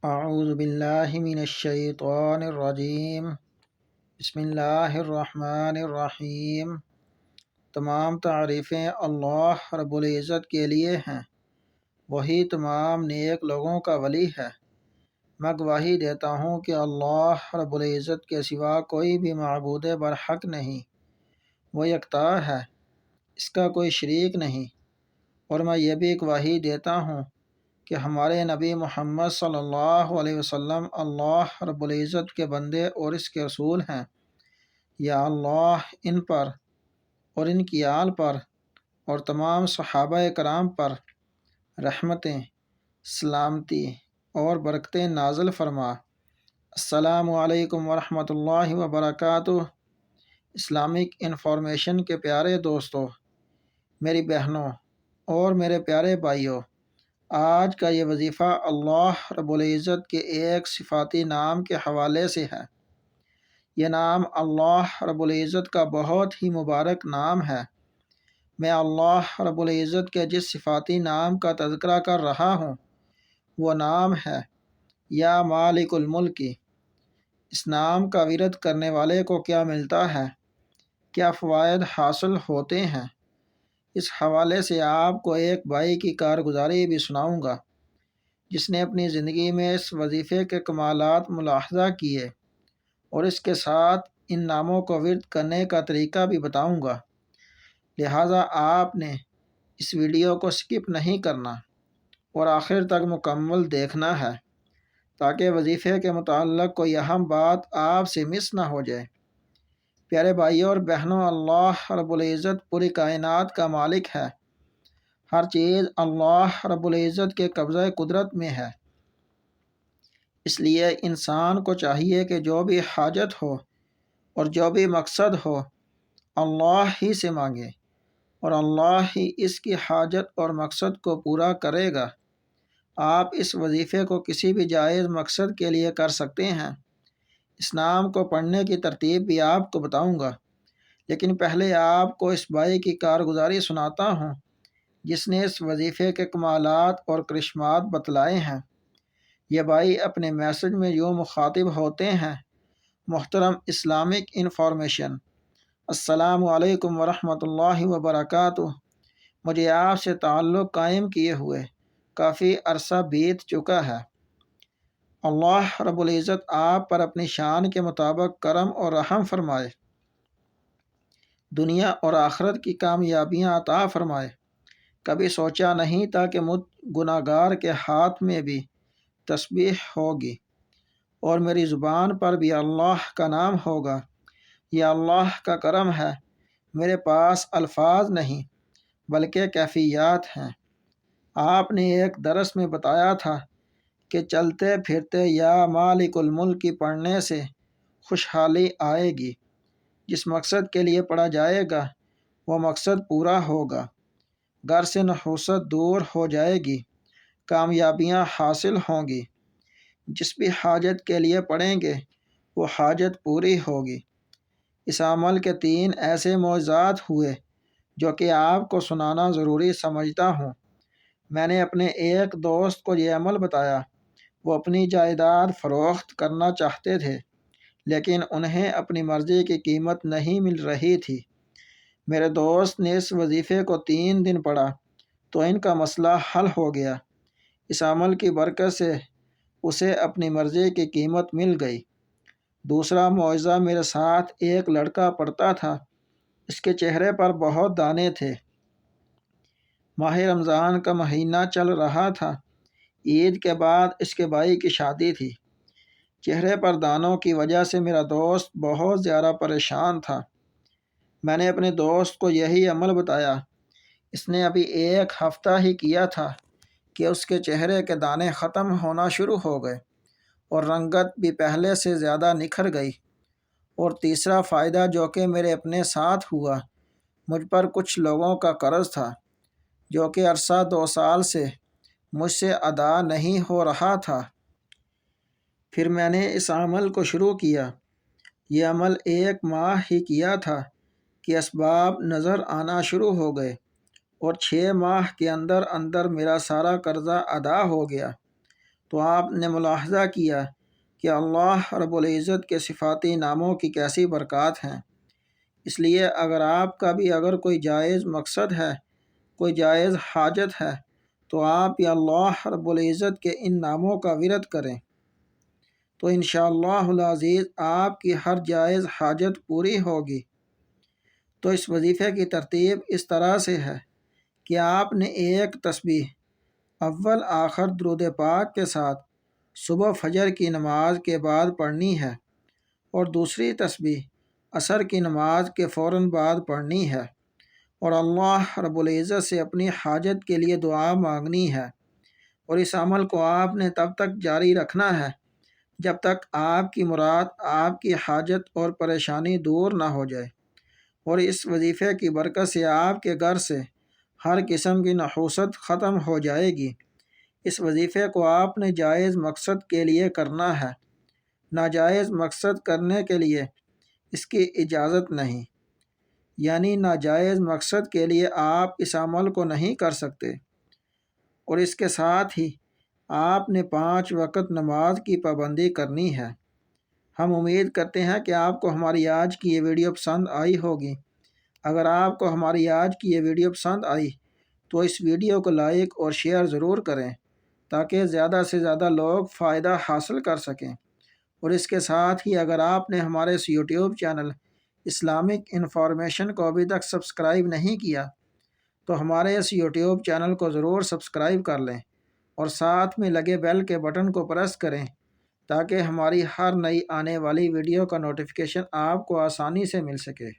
اعوذ باللہ من الشیطان الرجیم۔ بسم اللہ الرحمن الرحیم۔ تمام تعریفیں اللہ رب العزت کے لیے ہیں، وہی تمام نیک لوگوں کا ولی ہے۔ میں گواہی دیتا ہوں کہ اللہ رب العزت کے سوا کوئی بھی معبود برحق نہیں، وہ یکتا ہے، اس کا کوئی شریک نہیں۔ اور میں یہ بھی گواہی دیتا ہوں کہ ہمارے نبی محمد صلی اللہ علیہ وسلم اللہ رب العزت کے بندے اور اس کے رسول ہیں۔ یا اللہ ان پر اور ان کی آل پر اور تمام صحابہ کرام پر رحمتیں، سلامتی اور برکتیں نازل فرما۔ السلام علیکم ورحمۃ اللہ وبرکاتہ۔ اسلامک انفارمیشن کے پیارے دوستوں، میری بہنوں اور میرے پیارے بھائیوں، آج کا یہ وظیفہ اللہ رب العزت کے ایک صفاتی نام کے حوالے سے ہے۔ یہ نام اللہ رب العزت کا بہت ہی مبارک نام ہے۔ میں اللہ رب العزت کے جس صفاتی نام کا تذکرہ کر رہا ہوں وہ نام ہے یا مالک الملک۔ اس نام کا ورد کرنے والے کو کیا ملتا ہے، کیا فوائد حاصل ہوتے ہیں، اس حوالے سے آپ کو ایک بھائی کی کارگزاری بھی سناؤں گا جس نے اپنی زندگی میں اس وظیفے کے کمالات ملاحظہ کیے، اور اس کے ساتھ ان ناموں کو ورد کرنے کا طریقہ بھی بتاؤں گا۔ لہٰذا آپ نے اس ویڈیو کو سکپ نہیں کرنا اور آخر تک مکمل دیکھنا ہے تاکہ وظیفے کے متعلق کوئی اہم بات آپ سے مس نہ ہو جائے۔ پیارے بھائیوں اور بہنوں، اللہ رب العزت پوری کائنات کا مالک ہے۔ ہر چیز اللہ رب العزت کے قبضہ قدرت میں ہے۔ اس لیے انسان کو چاہیے کہ جو بھی حاجت ہو اور جو بھی مقصد ہو اللہ ہی سے مانگے، اور اللہ ہی اس کی حاجت اور مقصد کو پورا کرے گا۔ آپ اس وظیفے کو کسی بھی جائز مقصد کے لیے کر سکتے ہیں۔ اس نام کو پڑھنے کی ترتیب بھی آپ کو بتاؤں گا، لیکن پہلے آپ کو اس بھائی کی کارگزاری سناتا ہوں جس نے اس وظیفے کے کمالات اور کرشمات بتلائے ہیں۔ یہ بھائی اپنے میسج میں یوں مخاطب ہوتے ہیں: محترم اسلامک انفارمیشن، السلام علیکم ورحمۃ اللہ وبرکاتہ۔ مجھے آپ سے تعلق قائم کیے ہوئے کافی عرصہ بیت چکا ہے۔ اللہ رب العزت آپ پر اپنی شان کے مطابق کرم اور رحم فرمائے، دنیا اور آخرت کی کامیابیاں عطا فرمائے۔ کبھی سوچا نہیں تھا کہ مجھ گناہ گار کے ہاتھ میں بھی تسبیح ہوگی اور میری زبان پر بھی اللہ کا نام ہوگا۔ یہ اللہ کا کرم ہے، میرے پاس الفاظ نہیں بلکہ کیفیات ہیں۔ آپ نے ایک درس میں بتایا تھا کہ چلتے پھرتے یا مالک الملک پڑھنے سے خوشحالی آئے گی۔ جس مقصد کے لیے پڑھا جائے گا وہ مقصد پورا ہوگا، گھر سے نحوست دور ہو جائے گی، کامیابیاں حاصل ہوں گی۔ جس بھی حاجت کے لیے پڑھیں گے وہ حاجت پوری ہوگی۔ اس عمل کے 3 ایسے معجزات ہوئے جو کہ آپ کو سنانا ضروری سمجھتا ہوں۔ میں نے اپنے ایک دوست کو یہ عمل بتایا۔ وہ اپنی جائیداد فروخت کرنا چاہتے تھے لیکن انہیں اپنی مرضی کی قیمت نہیں مل رہی تھی۔ میرے دوست نے اس وظیفے کو 3 دن پڑھا تو ان کا مسئلہ حل ہو گیا۔ اس عمل کی برکت سے اسے اپنی مرضی کی قیمت مل گئی۔ دوسرا معجزہ، میرے ساتھ ایک لڑکا پڑھتا تھا، اس کے چہرے پر بہت دانے تھے۔ ماہ رمضان کا مہینہ چل رہا تھا، عید کے بعد اس کے بھائی کی شادی تھی۔ چہرے پر دانوں کی وجہ سے میرا دوست بہت زیادہ پریشان تھا۔ میں نے اپنے دوست کو یہی عمل بتایا۔ اس نے ابھی 1 ہفتہ ہی کیا تھا کہ اس کے چہرے کے دانے ختم ہونا شروع ہو گئے اور رنگت بھی پہلے سے زیادہ نکھر گئی۔ اور تیسرا فائدہ جو کہ میرے اپنے ساتھ ہوا، مجھ پر کچھ لوگوں کا قرض تھا جو کہ عرصہ 2 سال سے مجھ سے ادا نہیں ہو رہا تھا۔ پھر میں نے اس عمل کو شروع کیا۔ یہ عمل 1 ماہ ہی کیا تھا کہ اسباب نظر آنا شروع ہو گئے اور 6 ماہ کے اندر اندر میرا سارا قرضہ ادا ہو گیا۔ تو آپ نے ملاحظہ کیا کہ اللہ رب العزت کے صفاتی ناموں کی کیسی برکات ہیں۔ اس لیے اگر کوئی جائز مقصد ہے، کوئی جائز حاجت ہے، تو آپ یا اللہ رب العزت کے ان ناموں کا ورد کریں، تو انشاءاللہ العزیز آپ کی ہر جائز حاجت پوری ہوگی۔ تو اس وظیفے کی ترتیب اس طرح سے ہے کہ آپ نے ایک تسبیح اول آخر درود پاک کے ساتھ صبح فجر کی نماز کے بعد پڑھنی ہے، اور دوسری تسبیح عصر کی نماز کے فوراً بعد پڑھنی ہے، اور اللہ رب العزت سے اپنی حاجت کے لیے دعا مانگنی ہے۔ اور اس عمل کو آپ نے تب تک جاری رکھنا ہے جب تک آپ کی مراد، آپ کی حاجت اور پریشانی دور نہ ہو جائے، اور اس وظیفے کی برکت سے آپ کے گھر سے ہر قسم کی نحوست ختم ہو جائے گی۔ اس وظیفے کو آپ نے جائز مقصد کے لیے کرنا ہے، ناجائز مقصد کرنے کے لیے اس کی اجازت نہیں، یعنی ناجائز مقصد کے لیے آپ اس عمل کو نہیں کر سکتے۔ اور اس کے ساتھ ہی آپ نے 5 وقت نماز کی پابندی کرنی ہے۔ ہم امید کرتے ہیں کہ آپ کو ہماری آج کی یہ ویڈیو پسند آئی ہوگی۔ اگر آپ کو ہماری آج کی یہ ویڈیو پسند آئی تو اس ویڈیو کو لائک اور شیئر ضرور کریں تاکہ زیادہ سے زیادہ لوگ فائدہ حاصل کر سکیں۔ اور اس کے ساتھ ہی اگر آپ نے ہمارے اس یوٹیوب چینل اسلامک انفارمیشن کو ابھی تک سبسکرائب نہیں کیا تو ہمارے اس یوٹیوب چینل کو ضرور سبسکرائب کر لیں، اور ساتھ میں لگے بیل کے بٹن کو پریس کریں تاکہ ہماری ہر نئی آنے والی ویڈیو کا نوٹیفیکیشن آپ کو آسانی سے مل سکے۔